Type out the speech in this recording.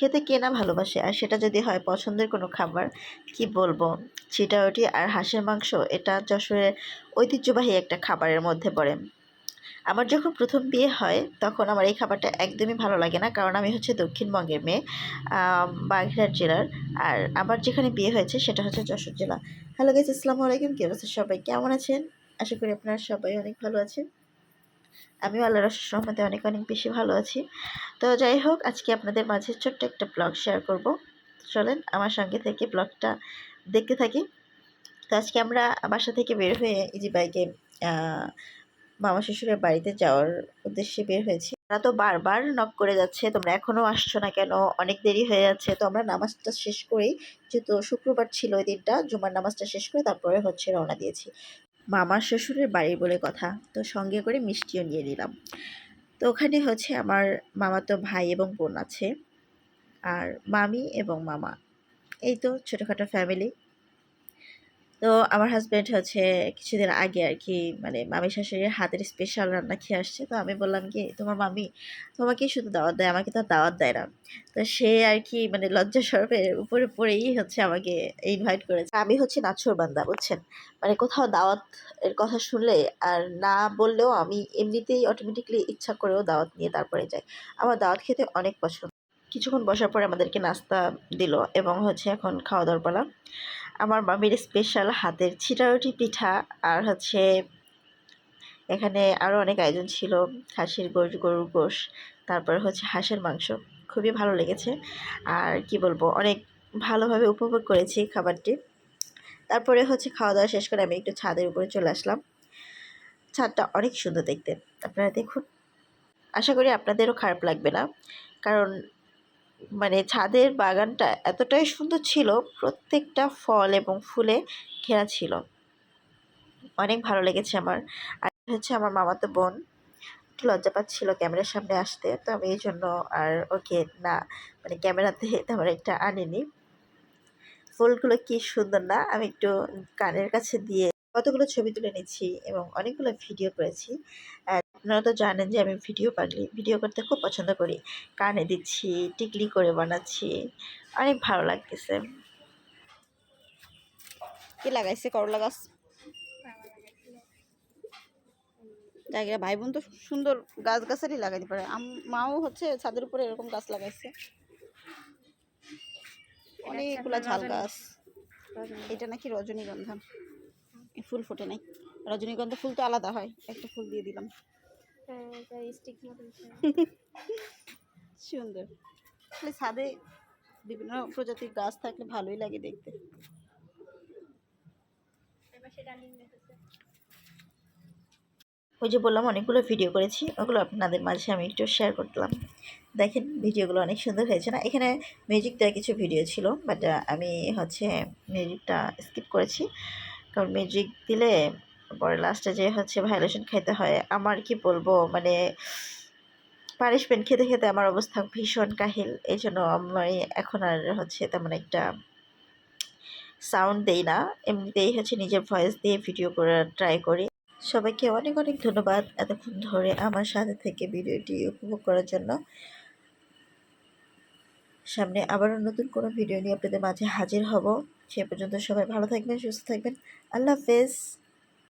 খেতে কে না ভালোবাসে, আর সেটা যদি হয় পছন্দের কোনো খাবার, কি বলবো, ছিটারুটি আর হাঁসের মাংস, এটা যশোরের ঐতিহ্যবাহী একটা খাবারের মধ্যে পড়ে। আমার যখন প্রথম বিয়ে হয় তখন আমার এই খাবারটা একদমই ভালো লাগে না, কারণ আমি হচ্ছে দক্ষিণবঙ্গের মেয়ে, বাগেরহাট জেলার। আর আমার যেখানে বিয়ে হয়েছে সেটা হচ্ছে যশোর জেলা। হ্যালো গাইস, আসসালামু আলাইকুম। কি অবস্থা সবাই, কেমন আছেন? আশা করি আপনারা সবাই অনেক ভালো আছেন। আমিও আল্লাহর অশেষ রহমতে অনেক অনেক বেশি ভালো আছি। তো যাই হোক, আজকে আপনাদের মাঝে ছোট্ট একটা ব্লগ শেয়ার করব। চলেন আমার সঙ্গে থেকে ব্লগটা দেখতে থাকি। তো আজকে আমরা বাসা থেকে বের হয়ে ইজি বাইকে মামা শ্বশুরের বাড়িতে যাওয়ার উদ্দেশ্যে বের হয়েছি। তারা তো বারবার নক করে যাচ্ছে, তোমরা এখনো আসছো না কেন, অনেক দেরি হয়ে যাচ্ছে। তো আমরা নামাজটা শেষ করেই, যেহেতু শুক্রবার ছিল ওই দিনটা, জুমার নামাজটা শেষ করে তারপরে হচ্ছে রওনা দিয়েছি। মামার শ্বশুরের বাড়ি বলে কথা, তো সঙ্গে করে মিষ্টিও নিয়ে নিলাম। তো ওখানে হচ্ছে আমার মামাতো ভাই এবং বোন আছে, আর মামি এবং মামা, এই তো ছোটোখাটো ফ্যামিলি। তো আমার হাজব্যান্ড হচ্ছে কিছুদিন আগে আর কি, মানে মামি শাশুড়ির হাতের স্পেশাল রান্না খেয়ে আসছে। তো আমি বললাম কি, তোমার মামি তোমাকেই শুধু দাওয়াত দেয়, আমাকে তো দাওয়াত দেয় না। তো সে আর কি মানে লজ্জা সরবের উপরে পড়েই হচ্ছে আমাকে ইনভাইট করেছে। আমি হচ্ছে নাছোড়বান্দা, বুঝছেন, মানে কোথাও দাওয়াত এর কথা শুনলে আর না বললেও আমি এমনিতেই অটোমেটিকলি ইচ্ছা করেও দাওয়াত নিয়ে তারপরে যাই। আমার দাওয়াত খেতে অনেক পছন্দ। কিছুক্ষণ বসার পরে আমাদেরকে নাস্তা দিল এবং হচ্ছে এখন খাওয়া দাওয়ার পালা। আমার মামির স্পেশাল হাতের ছিটারুটি পিঠা, আর হচ্ছে এখানে আরও অনেক আয়োজন ছিল, খাসির গোশ, গরুর গোশ, তারপর হচ্ছে হাঁসের মাংস। খুবই ভালো লেগেছে, আর কি বলবো, অনেক ভালোভাবে উপভোগ করেছি খাবারটি। তারপরে হচ্ছে খাওয়া দাওয়া শেষ করে আমি একটু ছাদের উপরে চলে আসলাম। ছাদটা অনেক সুন্দর দেখতে, আপনারা দেখুন। আশা করি আপনাদেরও খারাপ লাগবে না, কারণ মানে ছাদের বাগানটা এতটাই সুন্দর ছিল, প্রত্যেকটা ফল এবং ফুলে ঘেরা ছিল। অনেক ভালো লেগেছে আমার। আর হচ্ছে আমার মামাতো বোন একটু লজ্জা পাচ্ছিল ক্যামেরার সামনে আসতে, তো আমি এই জন্য আর ওকে না, মানে ক্যামেরাতে তেমন একটা আনিনি। ফুলগুলো কি সুন্দর না, আমি একটু কানের কাছে দিয়ে কতগুলো ছবি তুলে নিচ্ছি এবং অনেকগুলো ভিডিও করেছি। আর আপনারা তো জানেন যে আমি ভিডিও পাগলি, ভিডিও করতে খুব পছন্দ করি। কানে দিচ্ছি, টিকলি করে বানাচ্ছি, অনেক ভালো লাগতেছে। কি লাগাইছে করলা গাছ? জায়গা ভাই বোন তো সুন্দর গাছ গাছালি লাগাইতে পারে। মাও হচ্ছে ছাদের উপরে এরকম গাছ লাগাইছে, অনেকগুলা ঝাল গাছ। এটা নাকি রজনীগন্ধা, ফুল ফোটে নাই। রজনীগন্ধা ফুল তো আলাদা হয়, একটা ফুল দিয়ে দিলাম। সুন্দর, ছাদে বিভিন্ন প্রজাতির গাছ থাকলে ভালোই লাগে দেখতে। ওই যে বললাম অনেকগুলো ভিডিও করেছি, ওগুলো আপনাদের মাঝে আমি একটু শেয়ার করলাম। দেখেন ভিডিওগুলো অনেক সুন্দর হয়েছে না? এখানে মিউজিক দেওয়া কিছু ভিডিও ছিল, বাট আমি হচ্ছে মিউজিকটা স্কিপ করেছি, কারণ মিউজিক দিলে পরে লাস্টে যে হচ্ছে ভায়োলেশন খাইতে হয়। আমার কি বলবো, মানে পানিশমেন্ট খেতে খেতে আমার অবস্থা ভীষণ কাহিল। এই জন্য আমি এখন আর হচ্ছে তেমন একটা সাউন্ড দেই না, এমনিতেই হচ্ছে নিজের ভয়েস দিয়ে ভিডিও করার ট্রাই করি। সবাইকে অনেক অনেক ধন্যবাদ এতক্ষণ ধরে আমার সাথে থেকে ভিডিওটি উপভোগ করার জন্য। সামনে আবারও নতুন কোনো ভিডিও নিয়ে আপনাদের মাঝে হাজির হব। সে পর্যন্ত সবাই ভালো থাকবেন, সুস্থ থাকবেন। আল্লাহ হাফেজ।